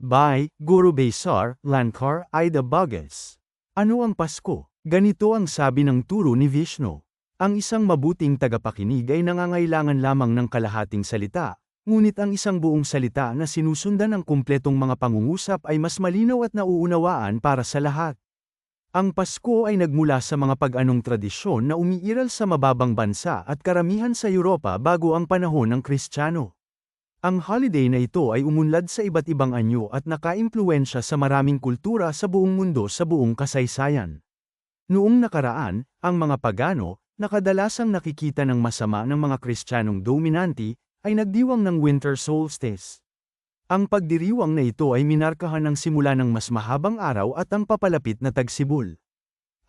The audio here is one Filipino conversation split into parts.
By Guru Besar Lankar Ida Bagas. Ano ang Pasko? Ganito ang sabi ng turo ni Vishnu. Ang isang mabuting tagapakinig ay nangangailangan lamang ng kalahating salita, ngunit ang isang buong salita na sinusundan ng kumpletong mga pangungusap ay mas malinaw at nauunawaan para sa lahat. Ang Pasko ay nagmula sa mga pag-anong tradisyon na umiiral sa mababang bansa at karamihan sa Europa bago ang panahon ng Kristiyano. Ang holiday na ito ay umunlad sa iba't ibang anyo at nakaimpluwensya sa maraming kultura sa buong mundo sa buong kasaysayan. Noong nakaraan, ang mga pagano, na kadalasang nakikita ng masama ng mga Kristiyanong dominanti, ay nagdiwang ng winter solstice. Ang pagdiriwang na ito ay minarkahan ng simula ng mas mahabang araw at ang papalapit na tagsibol.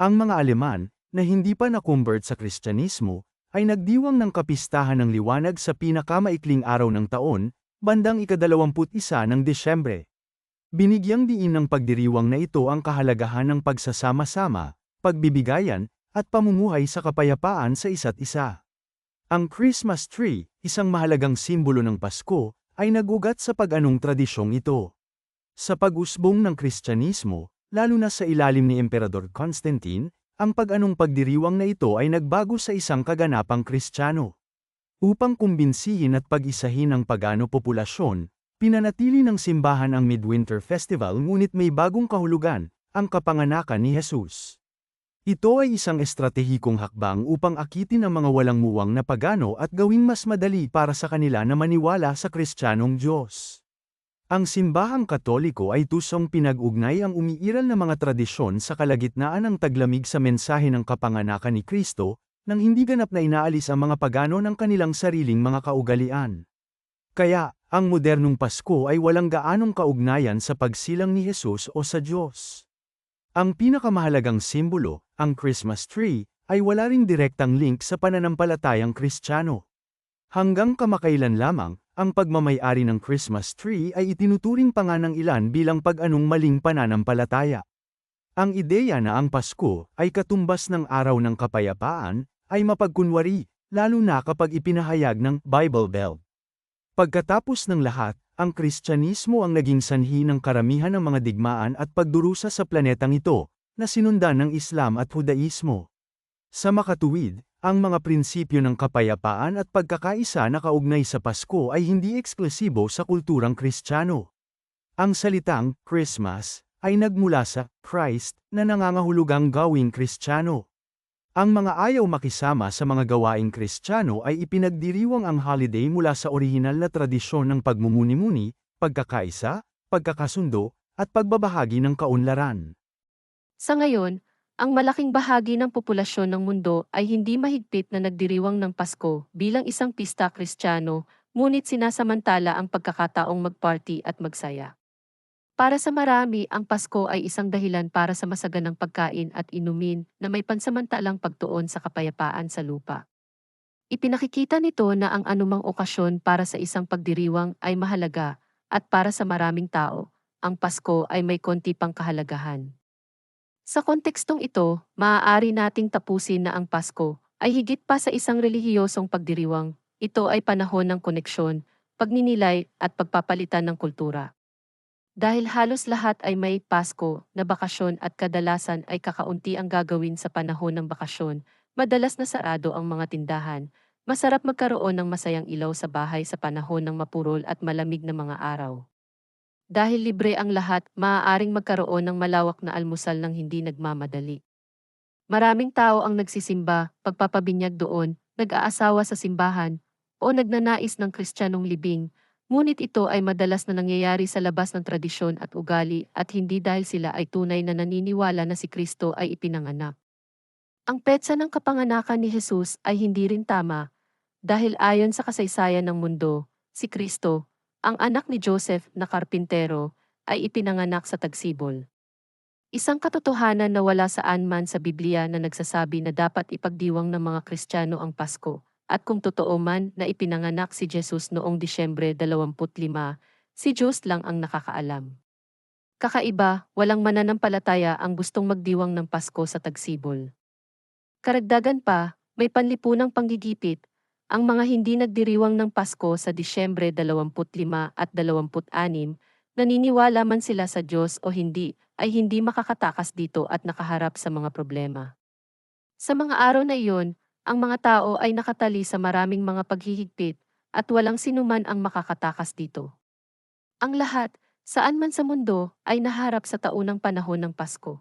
Ang mga Aleman, na hindi pa na-convert sa Kristyanismo, ay nagdiwang ng kapistahan ng liwanag sa pinakamaikling araw ng taon, bandang ika-21 ng Desyembre. Binigyang diin ng pagdiriwang na ito ang kahalagahan ng pagsasama-sama, pagbibigayan, at pamumuhay sa kapayapaan sa isa't isa. Ang Christmas tree, isang mahalagang simbolo ng Pasko, ay nagugat sa pag-anong tradisyong ito. Sa pag-usbong ng Kristyanismo, lalo na sa ilalim ni Emperador Constantine, ang pag-anong pagdiriwang na ito ay nagbago sa isang kaganapang Kristiyano. Upang kumbinsihin at pag-isahin ang pagano populasyon, pinanatili ng simbahan ang Midwinter Festival ngunit may bagong kahulugan, ang kapanganakan ni Jesus. Ito ay isang estratehikong hakbang upang akitin ang mga walang muwang na pagano at gawing mas madali para sa kanila na maniwala sa Kristiyanong Diyos. Ang simbahang Katoliko ay tusong pinag-ugnay ang umiiral na mga tradisyon sa kalagitnaan ng taglamig sa mensahe ng kapanganakan ni Kristo, nang hindi ganap na inaalis ang mga pagano ng kanilang sariling mga kaugalian. Kaya, ang modernong Pasko ay walang gaanong kaugnayan sa pagsilang ni Jesus o sa Diyos. Ang pinakamahalagang simbolo, ang Christmas tree, ay wala ring direktang link sa pananampalatayang Kristiyano. Hanggang kamakailan lamang, ang pagmamay-ari ng Christmas tree ay itinuturing pa nga ng ilan bilang pag-anong maling pananampalataya. Ang ideya na ang Pasko ay katumbas ng araw ng kapayapaan, ay mapagkunwari, lalo na kapag ipinahayag ng Bible Belt. Pagkatapos ng lahat, ang Kristyanismo ang naging sanhi ng karamihan ng mga digmaan at pagdurusa sa planetang ito, na sinundan ng Islam at Hudaismo. Sa makatuwid, ang mga prinsipyo ng kapayapaan at pagkakaisa na kaugnay sa Pasko ay hindi eksklusibo sa kulturang Kristiyano. Ang salitang Christmas ay nagmula sa Christ na nangangahulugang gawing Kristiyano. Ang mga ayaw makisama sa mga gawaing Kristiyano ay ipinagdiriwang ang holiday mula sa orihinal na tradisyon ng pagmumuni-muni, pagkakaisa, pagkakasundo, at pagbabahagi ng kaunlaran. Sa ngayon, ang malaking bahagi ng populasyon ng mundo ay hindi mahigpit na nagdiriwang ng Pasko bilang isang pista Kristiyano, ngunit sinasamantala ang pagkakataong magparty at magsaya. Para sa marami, ang Pasko ay isang dahilan para sa masaganang pagkain at inumin na may pansamantalang pagtuon sa kapayapaan sa lupa. Ipinakikita nito na ang anumang okasyon para sa isang pagdiriwang ay mahalaga, at para sa maraming tao, ang Pasko ay may konti pang kahalagahan. Sa kontekstong ito, maaari nating tapusin na ang Pasko ay higit pa sa isang relihiyosong pagdiriwang. Ito ay panahon ng koneksyon, pagninilay at pagpapalitan ng kultura. Dahil halos lahat ay may Pasko na bakasyon at kadalasan ay kakaunti ang gagawin sa panahon ng bakasyon, madalas na sarado ang mga tindahan. Masarap magkaroon ng masayang ilaw sa bahay sa panahon ng mapurol at malamig na mga araw. Dahil libre ang lahat, maaaring magkaroon ng malawak na almusal ng hindi nagmamadali. Maraming tao ang nagsisimba, pagpapabinyag doon, nag-aasawa sa simbahan, o nagnanais ng kristyanong libing, ngunit ito ay madalas na nangyayari sa labas ng tradisyon at ugali at hindi dahil sila ay tunay na naniniwala na si Kristo ay ipinanganak. Ang petsa ng kapanganakan ni Jesus ay hindi rin tama, dahil ayon sa kasaysayan ng mundo, si Kristo, ang anak ni Joseph na karpintero, ay ipinanganak sa tagsibol. Isang katotohanan na wala saan man sa Biblia na nagsasabi na dapat ipagdiwang ng mga Kristiyano ang Pasko, at kung totoo man na ipinanganak si Jesus noong Disyembre 25, si Diyos lang ang nakakaalam. Kakaiba, walang mananampalataya ang gustong magdiwang ng Pasko sa tagsibol. Karagdagan pa, may panlipunang panggigipit, ang mga hindi nagdiriwang ng Pasko sa Disyembre 25 at 26 Naniniwala man sila sa Diyos o hindi, ay hindi makakatakas dito at nakaharap sa mga problema. Sa mga araw na iyon, ang mga tao ay nakatali sa maraming mga paghihigpit at walang sinuman ang makakatakas dito. Ang lahat, saan man sa mundo, ay naharap sa taunang panahon ng Pasko.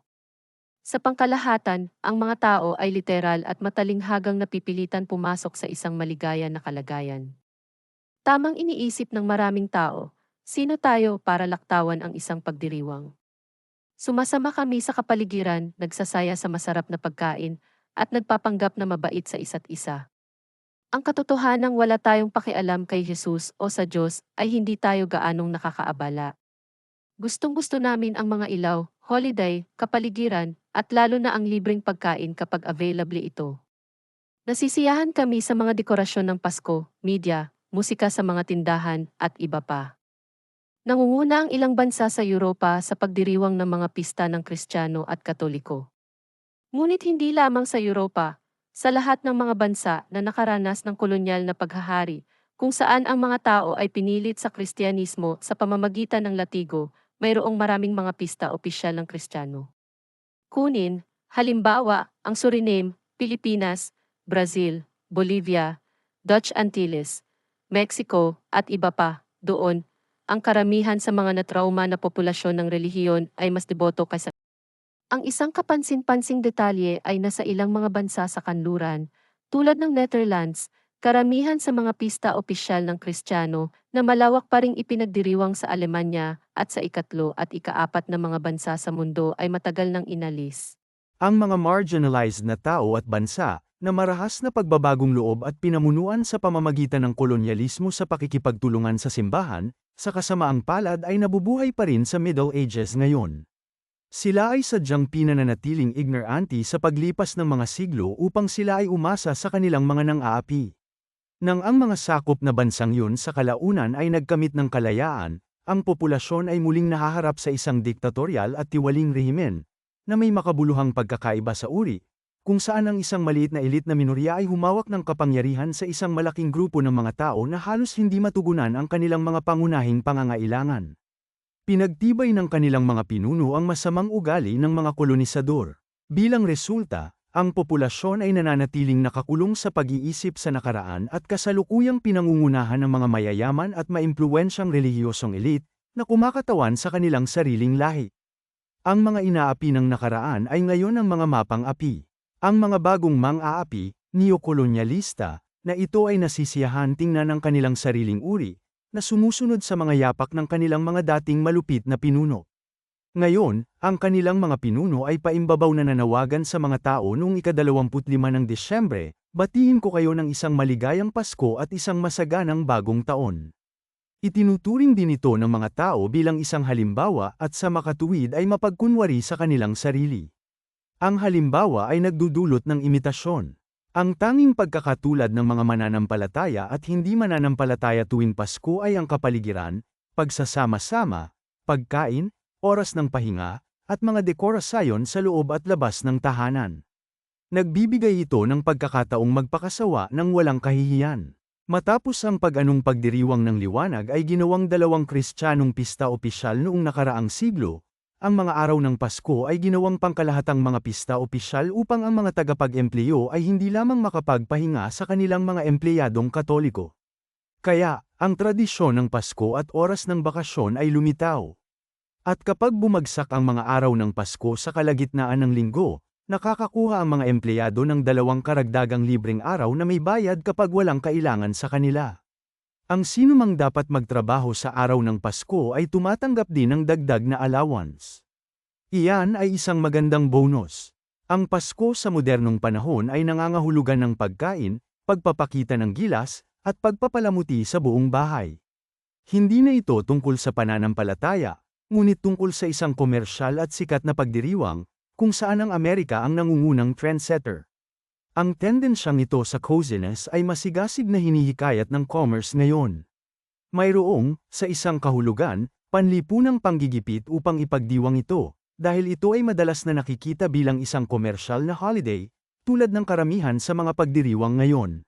Sa pangkalahatan, ang mga tao ay literal at matalinghagang napipilitan pumasok sa isang maligaya na kalagayan. Tamang iniisip ng maraming tao, sino tayo para laktawan ang isang pagdiriwang? Sumasama kami sa kapaligiran, nagsasaya sa masarap na pagkain, at nagpapanggap na mabait sa isa't isa. Ang katotohanang wala tayong pakialam kay Jesus o sa Diyos ay hindi tayo gaanong nakakaabala. Gustong-gusto namin ang mga ilaw, holiday, kapaligiran, at lalo na ang libreng pagkain kapag available ito. Nasisiyahan kami sa mga dekorasyon ng Pasko, media, musika sa mga tindahan, at iba pa. Nangunguna ang ilang bansa sa Europa sa pagdiriwang ng mga pista ng Kristiyano at Katoliko. Ngunit hindi lamang sa Europa, sa lahat ng mga bansa na nakaranas ng kolonyal na paghahari, kung saan ang mga tao ay pinilit sa Kristyanismo sa pamamagitan ng latigo, mayroong maraming mga pista opisyal ng Kristiyano. Kunin, halimbawa, ang Suriname, Pilipinas, Brazil, Bolivia, Dutch Antilles, Mexico, at iba pa. Doon, ang karamihan sa mga natrauma na populasyon ng relihiyon ay mas deboto kaysa. Ang isang kapansin-pansing detalye ay nasa ilang mga bansa sa kanluran, tulad ng Netherlands, karamihan sa mga pista opisyal ng Kristiyano na malawak pa ring ipinagdiriwang sa Alemanya at sa ikatlo at ikaapat na mga bansa sa mundo ay matagal nang inalis. Ang mga marginalized na tao at bansa, na marahas na pagbabagong loob at pinamunuan sa pamamagitan ng kolonyalismo sa pakikipagtulungan sa simbahan, sa kasamaang palad ay nabubuhay pa rin sa Middle Ages ngayon. Sila ay sadyang pinananatiling ignorante sa paglipas ng mga siglo upang sila ay umasa sa kanilang mga nang-aapi. Nang ang mga sakop na bansang yun sa kalaunan ay nagkamit ng kalayaan, ang populasyon ay muling nahaharap sa isang diktatorial at tiwaling rehimen, na may makabuluhang pagkakaiba sa uri, kung saan ang isang maliit na elit na minorya ay humawak ng kapangyarihan sa isang malaking grupo ng mga tao na halos hindi matugunan ang kanilang mga pangunahing pangangailangan. Pinagtibay ng kanilang mga pinuno ang masamang ugali ng mga kolonisador. Bilang resulta, ang populasyon ay nananatiling nakakulong sa pag-iisip sa nakaraan at kasalukuyang pinangungunahan ng mga mayayaman at maimpluwensyang relihiyosong elit na kumakatawan sa kanilang sariling lahi. Ang mga inaapi ng nakaraan ay ngayon ang mga mapang api. Ang mga bagong mang-aapi, neokolonyalista, na ito ay nasisiyahan tingnan ng kanilang sariling uri, na sumusunod sa mga yapak ng kanilang mga dating malupit na pinuno. Ngayon, ang kanilang mga pinuno ay paimbabaw na nanawagan sa mga tao noong ika-25 ng Disyembre, batiin ko kayo ng isang maligayang Pasko at isang masaganang bagong taon. Itinuturing din ito ng mga tao bilang isang halimbawa at sa makatuwid ay mapagkunwari sa kanilang sarili. Ang halimbawa ay nagdudulot ng imitasyon. Ang tanging pagkakatulad ng mga mananampalataya at hindi mananampalataya tuwing Pasko ay ang kapaligiran, pagsasama-sama, pagkain, oras ng pahinga, at mga dekorasyon sa loob at labas ng tahanan. Nagbibigay ito ng pagkakataong magpakasawa ng walang kahihiyan. Matapos ang pag-anong pagdiriwang ng liwanag ay ginawang dalawang Kristiyanong pista opisyal noong nakaraang siglo. Ang mga araw ng Pasko ay ginawang pangkalahatang mga pista opisyal upang ang mga tagapag-empleyo ay hindi lamang makapagpahinga sa kanilang mga empleyadong Katoliko. Kaya, ang tradisyon ng Pasko at oras ng bakasyon ay lumitaw. At kapag bumagsak ang mga araw ng Pasko sa kalagitnaan ng linggo, nakakakuha ang mga empleyado ng dalawang karagdagang libreng araw na may bayad kapag walang kailangan sa kanila. Ang sinumang dapat magtrabaho sa araw ng Pasko ay tumatanggap din ng dagdag na allowance. Iyan ay isang magandang bonus. Ang Pasko sa modernong panahon ay nangangahulugan ng pagkain, pagpapakita ng gilas, at pagpapalamuti sa buong bahay. Hindi na ito tungkol sa pananampalataya, ngunit tungkol sa isang komersyal at sikat na pagdiriwang, kung saan ang Amerika ang nangungunang trendsetter. Ang tendensyang ito sa coziness ay masigasig na hinihikayat ng commerce ngayon. Mayroong, sa isang kahulugan, panlipunang panggigipit upang ipagdiwang ito, dahil ito ay madalas na nakikita bilang isang komersyal na holiday, tulad ng karamihan sa mga pagdiriwang ngayon.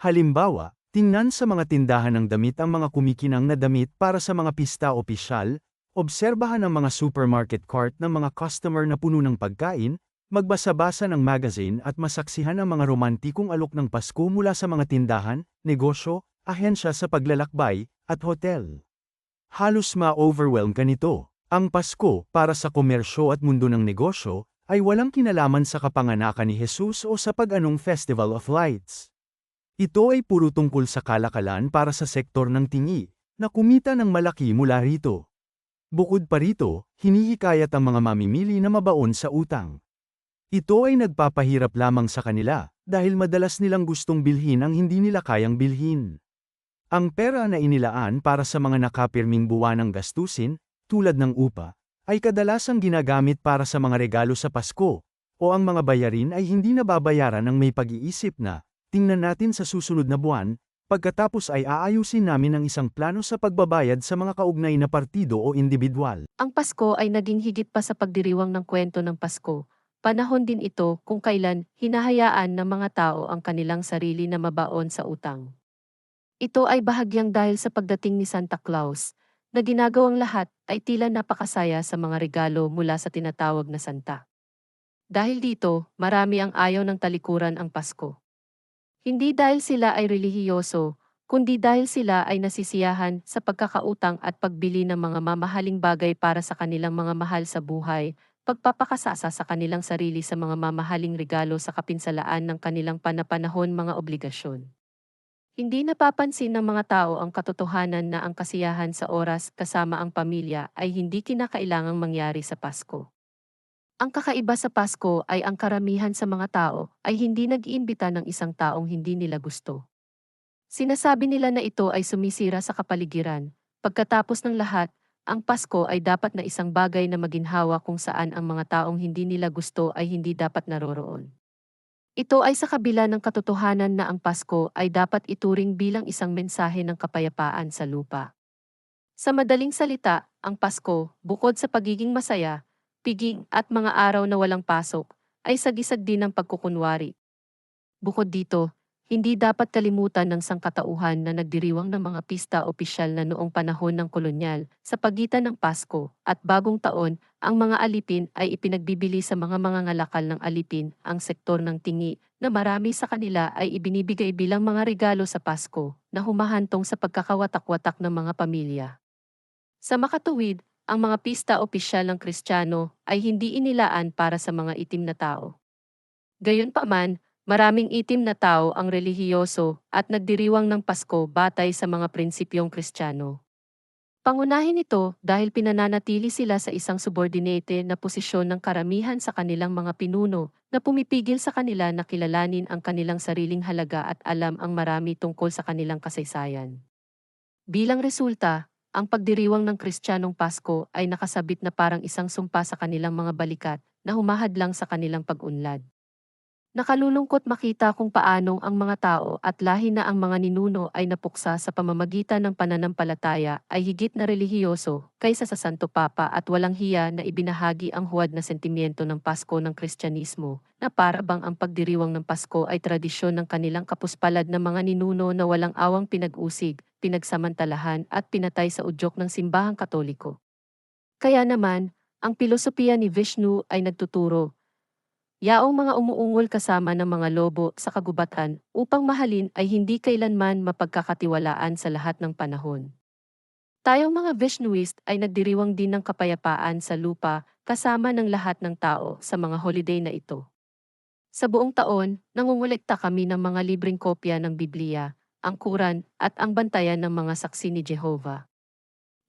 Halimbawa, tingnan sa mga tindahan ng damit ang mga kumikinang na damit para sa mga pista opisyal, Obserbahan ang mga supermarket cart ng mga customer na puno ng pagkain, magbasa-basa ng magazine at masaksihan ang mga romantikong alok ng Pasko mula sa mga tindahan, negosyo, ahensya sa paglalakbay, at hotel. Halos ma-overwhelm ka nito. Ang Pasko, para sa komersyo at mundo ng negosyo, ay walang kinalaman sa kapanganakan ni Jesus o sa pag-anong Festival of Lights. Ito ay puro tungkol sa kalakalan para sa sektor ng tingi, na kumita ng malaki mula rito. Bukod pa rito, hinihikayat ang mga mamimili na mabaon sa utang. Ito ay nagpapahirap lamang sa kanila, dahil madalas nilang gustong bilhin ang hindi nila kayang bilhin. Ang pera na inilaan para sa mga nakapirming buwanang gastusin, tulad ng upa, ay kadalasang ginagamit para sa mga regalo sa Pasko, o ang mga bayarin ay hindi nababayaran ng may pag-iisip na, tingnan natin sa susunod na buwan, pagkatapos ay aayusin namin ang isang plano sa pagbabayad sa mga kaugnay na partido o individual. Ang Pasko ay naging higit pa sa pagdiriwang ng kwento ng Pasko. Panahon din ito kung kailan hinahayaan ng mga tao ang kanilang sarili na mabaon sa utang. Ito ay bahagyang dahil sa pagdating ni Santa Claus, na ginagawang lahat ay tila napakasaya sa mga regalo mula sa tinatawag na Santa. Dahil dito, marami ang ayaw ng talikuran ang Pasko. Hindi dahil sila ay relihiyoso, kundi dahil sila ay nasisiyahan sa pagkakautang at pagbili ng mga mamahaling bagay para sa kanilang mga mahal sa buhay, pagpapakasasa sa kanilang sarili sa mga mamahaling regalo sa kapinsalaan ng kanilang panapanahon mga obligasyon. Hindi napapansin ng mga tao ang katotohanan na ang kasiyahan sa oras kasama ang pamilya ay hindi kinakailangang mangyari sa Pasko. Ang kakaiba sa Pasko ay ang karamihan sa mga tao ay hindi nag-iimbita ng isang taong hindi nila gusto. Sinasabi nila na ito ay sumisira sa kapaligiran. Pagkatapos ng lahat, ang Pasko ay dapat na isang bagay na maginhawa kung saan ang mga taong hindi nila gusto ay hindi dapat naroroon. Ito ay sa kabila ng katotohanan na ang Pasko ay dapat ituring bilang isang mensahe ng kapayapaan sa lupa. Sa madaling salita, ang Pasko, bukod sa pagiging masaya, piging at mga araw na walang pasok, ay sagisag din ng pagkukunwari. Bukod dito, hindi dapat kalimutan ng sangkatauhan na nagdiriwang ng mga pista opisyal na noong panahon ng kolonyal, sa pagitan ng Pasko at Bagong Taon, ang mga alipin ay ipinagbibili sa mga mangangalakal ng alipin, ang sektor ng tingi, na marami sa kanila ay ibinibigay bilang mga regalo sa Pasko, na humahantong sa pagkakawatak-watak ng mga pamilya. Sa makatuwid, ang mga pista opisyal ng Kristiyano ay hindi inilaan para sa mga itim na tao. Gayunpaman, maraming itim na tao ang relihiyoso at nagdiriwang ng Pasko batay sa mga prinsipyong Kristiyano. Pangunahin ito dahil pinananatili sila sa isang subordinate na posisyon ng karamihan sa kanilang mga pinuno na pumipigil sa kanila na kilalanin ang kanilang sariling halaga at alam ang marami tungkol sa kanilang kasaysayan. Bilang resulta, ang pagdiriwang ng Kristiyanong Pasko ay nakasabit na parang isang sumpa sa kanilang mga balikat na humahadlang sa kanilang pag-unlad. Nakalulungkot makita kung paanong ang mga tao at lahi na ang mga ninuno ay napuksa sa pamamagitan ng pananampalataya ay higit na relihiyoso kaysa sa Santo Papa at walang hiya na ibinahagi ang huwad na sentimiento ng Pasko ng Kristyanismo na para bang ang pagdiriwang ng Pasko ay tradisyon ng kanilang kapuspalad na mga ninuno na walang awang pinag-usig, pinagsamantalahan at pinatay sa udyok ng simbahang Katoliko. Kaya naman, ang pilosopiya ni Vishnu ay nagtuturo, yaong mga umuungol kasama ng mga lobo sa kagubatan upang mahalin ay hindi kailanman mapagkakatiwalaan sa lahat ng panahon. Tayong mga Vishnuist ay nagdiriwang din ng kapayapaan sa lupa kasama ng lahat ng tao sa mga holiday na ito. Sa buong taon, nangungulekta kami ng mga libreng kopya ng Biblia, ang Quran at ang bantayan ng mga saksi ni Jehovah.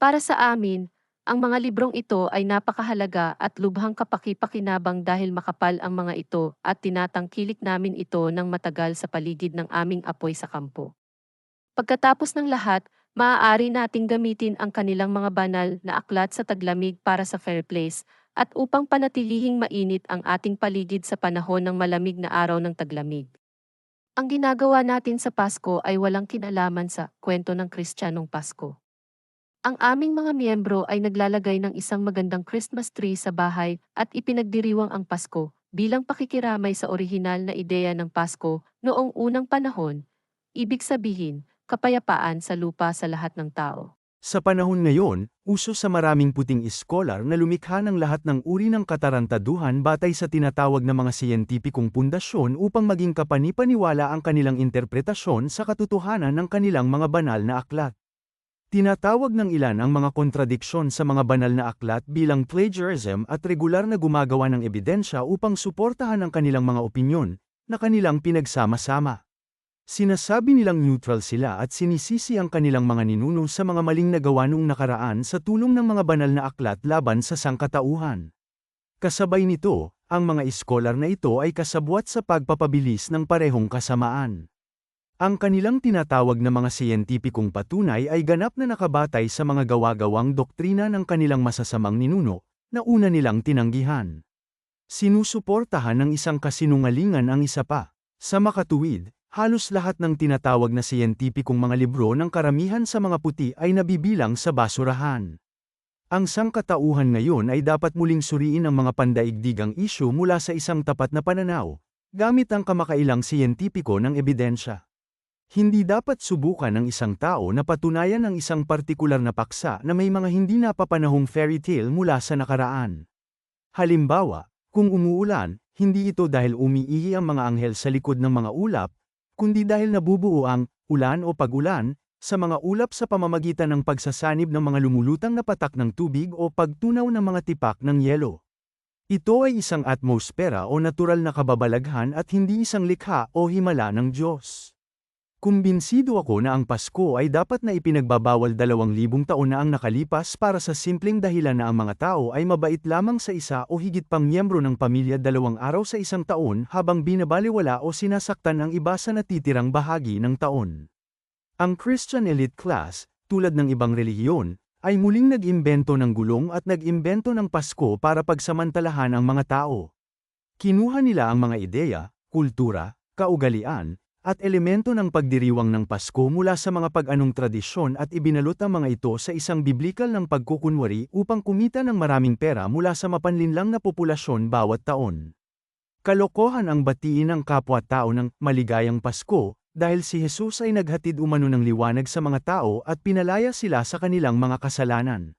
Para sa amin, ang mga librong ito ay napakahalaga at lubhang kapaki-pakinabang dahil makapal ang mga ito at tinatangkilik namin ito ng matagal sa paligid ng aming apoy sa kampo. Pagkatapos ng lahat, maaari nating gamitin ang kanilang mga banal na aklat sa taglamig para sa fireplace at upang panatilihing mainit ang ating paligid sa panahon ng malamig na araw ng taglamig. Ang ginagawa natin sa Pasko ay walang kinalaman sa kwento ng Kristiyanong Pasko. Ang aming mga miyembro ay naglalagay ng isang magandang Christmas tree sa bahay at ipinagdiriwang ang Pasko bilang pakikiramay sa orihinal na ideya ng Pasko noong unang panahon, ibig sabihin, kapayapaan sa lupa sa lahat ng tao. Sa panahon ngayon, uso sa maraming puting iskolar na lumikha ng lahat ng uri ng katarantaduhan batay sa tinatawag na mga siyentipikong pundasyon upang maging kapani-paniwala ang kanilang interpretasyon sa katotohanan ng kanilang mga banal na aklat. Tinatawag ng ilan ang mga kontradiksyon sa mga banal na aklat bilang plagiarism at regular na gumagawa ng ebidensya upang suportahan ang kanilang mga opinyon, na kanilang pinagsama-sama. Sinasabi nilang neutral sila at sinisisi ang kanilang mga ninuno sa mga maling nagawa noong nakaraan sa tulong ng mga banal na aklat laban sa sangkatauhan. Kasabay nito, ang mga iskolar na ito ay kasabwat sa pagpapabilis ng parehong kasamaan. Ang kanilang tinatawag na mga siyentipikong patunay ay ganap na nakabatay sa mga gawa-gawang doktrina ng kanilang masasamang ninuno, na una nilang tinanggihan. Sinusuportahan ng isang kasinungalingan ang isa pa. Sa makatuwid, halos lahat ng tinatawag na siyentipikong mga libro ng karamihan sa mga puti ay nabibilang sa basurahan. Ang sangkatauhan ngayon ay dapat muling suriin ang mga pandaigdigang isyu mula sa isang tapat na pananaw, gamit ang kamakailang siyentipiko ng ebidensya. Hindi dapat subukan ng isang tao na patunayan ang isang partikular na paksa na may mga hindi napapanahong fairy tale mula sa nakaraan. Halimbawa, kung umuulan, hindi ito dahil umiihi ang mga anghel sa likod ng mga ulap, kundi dahil nabubuo ang ulan o pag-ulan sa mga ulap sa pamamagitan ng pagsasanib ng mga lumulutang na patak ng tubig o pagtunaw ng mga tipak ng yelo. Ito ay isang atmosfera o natural na kababalaghan at hindi isang likha o himala ng Diyos. Kumbinsido ako na ang Pasko ay dapat na ipinagbabawal 2,000 taon na ang nakalipas para sa simpleng dahilan na ang mga tao ay mabait lamang sa isa o higit pang miyembro ng pamilya 2 araw sa isang taon habang binabaliwala o sinasaktan ang iba sa natitirang bahagi ng taon. Ang Christian elite class, tulad ng ibang relihiyon, ay muling nag-imbento ng gulong at nag-imbento ng Pasko para pagsamantalahan ang mga tao. Kinuha nila ang mga ideya, kultura, kaugalian, at elemento ng pagdiriwang ng Pasko mula sa mga pag-anong tradisyon at ibinalot ang mga ito sa isang biblikal ng pagkukunwari upang kumita ng maraming pera mula sa mapanlinlang na populasyon bawat taon. Kalokohan ang batiin ng kapwa-tao ng maligayang Pasko, dahil si Jesus ay naghatid umano ng liwanag sa mga tao at pinalaya sila sa kanilang mga kasalanan.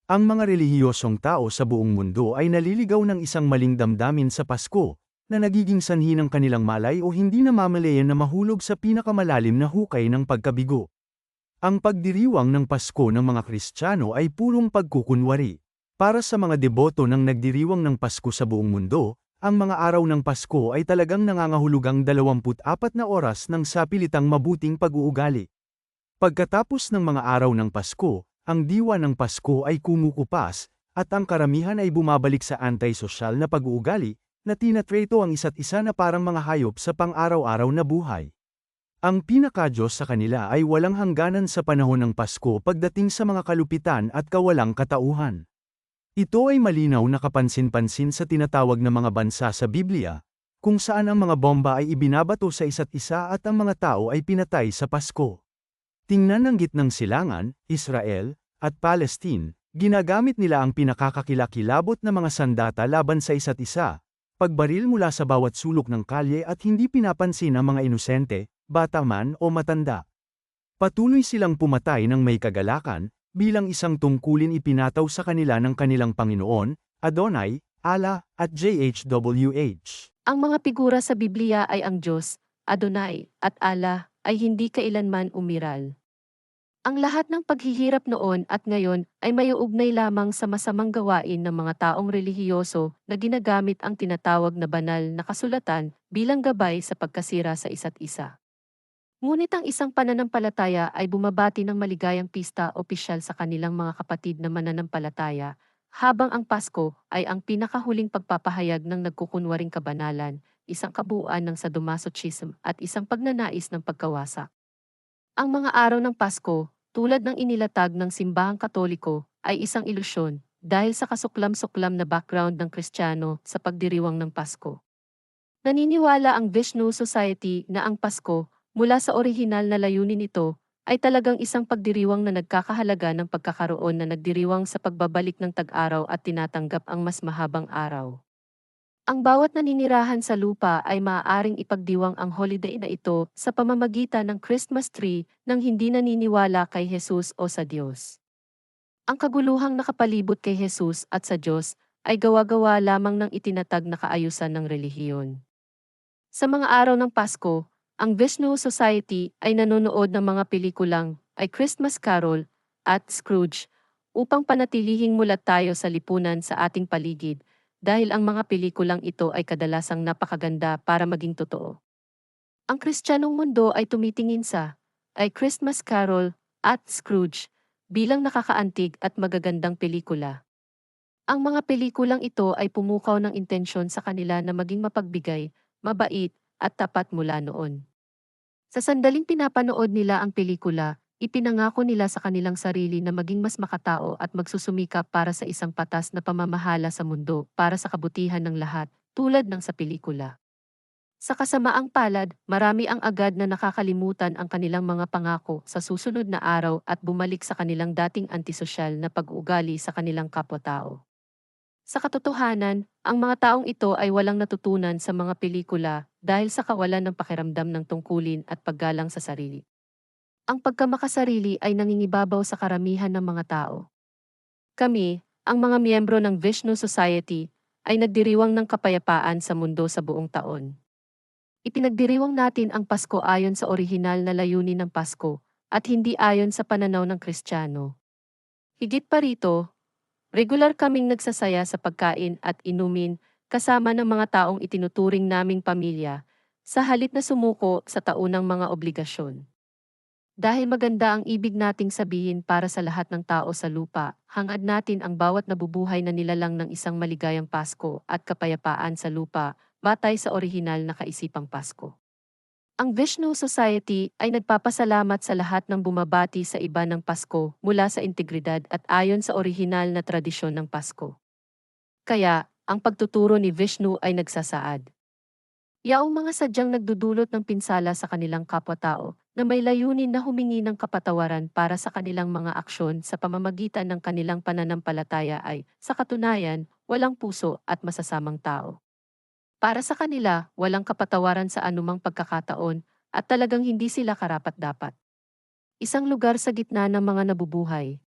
Ang mga relihiyosong tao sa buong mundo ay naliligaw ng isang maling damdamin sa Pasko, na nagiging sanhi ng kanilang malay o hindi namamalayan na mahulog sa pinakamalalim na hukay ng pagkabigo. Ang pagdiriwang ng Pasko ng mga Kristiyano ay purong pagkukunwari. Para sa mga deboto ng nagdiriwang ng Pasko sa buong mundo, ang mga araw ng Pasko ay talagang nangangahulugang 24 na oras ng sapilitang mabuting pag-uugali. Pagkatapos ng mga araw ng Pasko, ang diwa ng Pasko ay kumukupas, at ang karamihan ay bumabalik sa anti-sosyal na pag-uugali, na tinatrato ang isa't isa na parang mga hayop sa pang-araw-araw na buhay. Ang pinaka-Diyos sa kanila ay walang hangganan sa panahon ng Pasko pagdating sa mga kalupitan at kawalang katauhan. Ito ay malinaw na kapansin-pansin sa tinatawag na mga bansa sa Biblia, kung saan ang mga bomba ay ibinabato sa isa't isa at ang mga tao ay pinatay sa Pasko. Tingnan ang gitnang silangan, Israel, at Palestine, ginagamit nila ang pinakakakilakilabot na mga sandata laban sa isa't isa, pagbaril mula sa bawat sulok ng kalye at hindi pinapansin ang mga inosente, bata man o matanda. Patuloy silang pumatay ng may kagalakan, bilang isang tungkulin ipinataw sa kanila ng kanilang Panginoon, Adonai, Allah, at JHWH. Ang mga figura sa Biblia ay ang Diyos, Adonai, at Allah, ay hindi kailanman umiral. Ang lahat ng paghihirap noon at ngayon ay maiuugnay lamang sa masamang gawain ng mga taong relihiyoso na ginagamit ang tinatawag na banal na kasulatan bilang gabay sa pagkasira sa isa't isa. Ngunit ang isang pananampalataya ay bumabati ng maligayang pista opisyal sa kanilang mga kapatid na mananampalataya, habang ang Pasko ay ang pinakahuling pagpapahayag ng nagkukunwaring kabanalan, isang kabuuan ng sadomasochism at isang pagnanais ng pagkawasak. Ang mga araw ng Pasko, tulad ng inilatag ng simbahang Katoliko, ay isang ilusyon dahil sa kasuklam-suklam na background ng Kristiyano sa pagdiriwang ng Pasko. Naniniwala ang Vishnu Society na ang Pasko, mula sa orihinal na layunin nito, ay talagang isang pagdiriwang na nagkakahalaga ng pagkakaroon na nagdiriwang sa pagbabalik ng tag-araw at tinatanggap ang mas mahabang araw. Ang bawat naninirahan sa lupa ay maaaring ipagdiwang ang holiday na ito sa pamamagitan ng Christmas tree nang hindi naniniwala kay Jesus o sa Diyos. Ang kaguluhang nakapalibot kay Jesus at sa Diyos ay gawa-gawa lamang ng itinatag na kaayusan ng relihiyon. Sa mga araw ng Pasko, ang Vishnu Society ay nanonood ng mga pelikulang ay Christmas Carol at Scrooge upang panatilihing mulat tayo sa lipunan sa ating paligid dahil ang mga pelikulang ito ay kadalasang napakaganda para maging totoo. Ang Kristiyanong mundo ay tumitingin sa ay Christmas Carol at Scrooge bilang nakakaantig at magagandang pelikula. Ang mga pelikulang ito ay pumukaw ng intensyon sa kanila na maging mapagbigay, mabait, at tapat mula noon. Sa sandaling pinapanood nila ang pelikula, ipinangako nila sa kanilang sarili na maging mas makatao at magsusumikap para sa isang patas na pamamahala sa mundo para sa kabutihan ng lahat, tulad ng sa pelikula. Sa kasamaang palad, marami ang agad na nakakalimutan ang kanilang mga pangako sa susunod na araw at bumalik sa kanilang dating antisosyal na pag-uugali sa kanilang kapwa-tao. Sa katotohanan, ang mga taong ito ay walang natutunan sa mga pelikula dahil sa kawalan ng pakiramdam ng tungkulin at paggalang sa sarili. Ang pagkamakasarili ay nangingibabaw sa karamihan ng mga tao. Kami, ang mga miyembro ng Vishnu Society, ay nagdiriwang ng kapayapaan sa mundo sa buong taon. Ipinagdiriwang natin ang Pasko ayon sa orihinal na layunin ng Pasko at hindi ayon sa pananaw ng Kristiyano. Higit pa rito, regular kaming nagsasaya sa pagkain at inumin kasama ng mga taong itinuturing naming pamilya sa halip na sumuko sa taunang mga obligasyon. Dahil maganda ang ibig nating sabihin para sa lahat ng tao sa lupa, hangad natin ang bawat nabubuhay na nilalang ng isang maligayang Pasko at kapayapaan sa lupa batay sa orihinal na kaisipang Pasko. Ang Vishnu Society ay nagpapasalamat sa lahat ng bumabati sa iba ng Pasko mula sa integridad at ayon sa orihinal na tradisyon ng Pasko. Kaya, ang pagtuturo ni Vishnu ay nagsasaad. Yaong mga sadyang nagdudulot ng pinsala sa kanilang kapwa-tao na may layunin na humingi ng kapatawaran para sa kanilang mga aksyon sa pamamagitan ng kanilang pananampalataya ay, sa katunayan, walang puso at masasamang tao. Para sa kanila, walang kapatawaran sa anumang pagkakataon at talagang hindi sila karapat-dapat. Isang lugar sa gitna ng mga nabubuhay,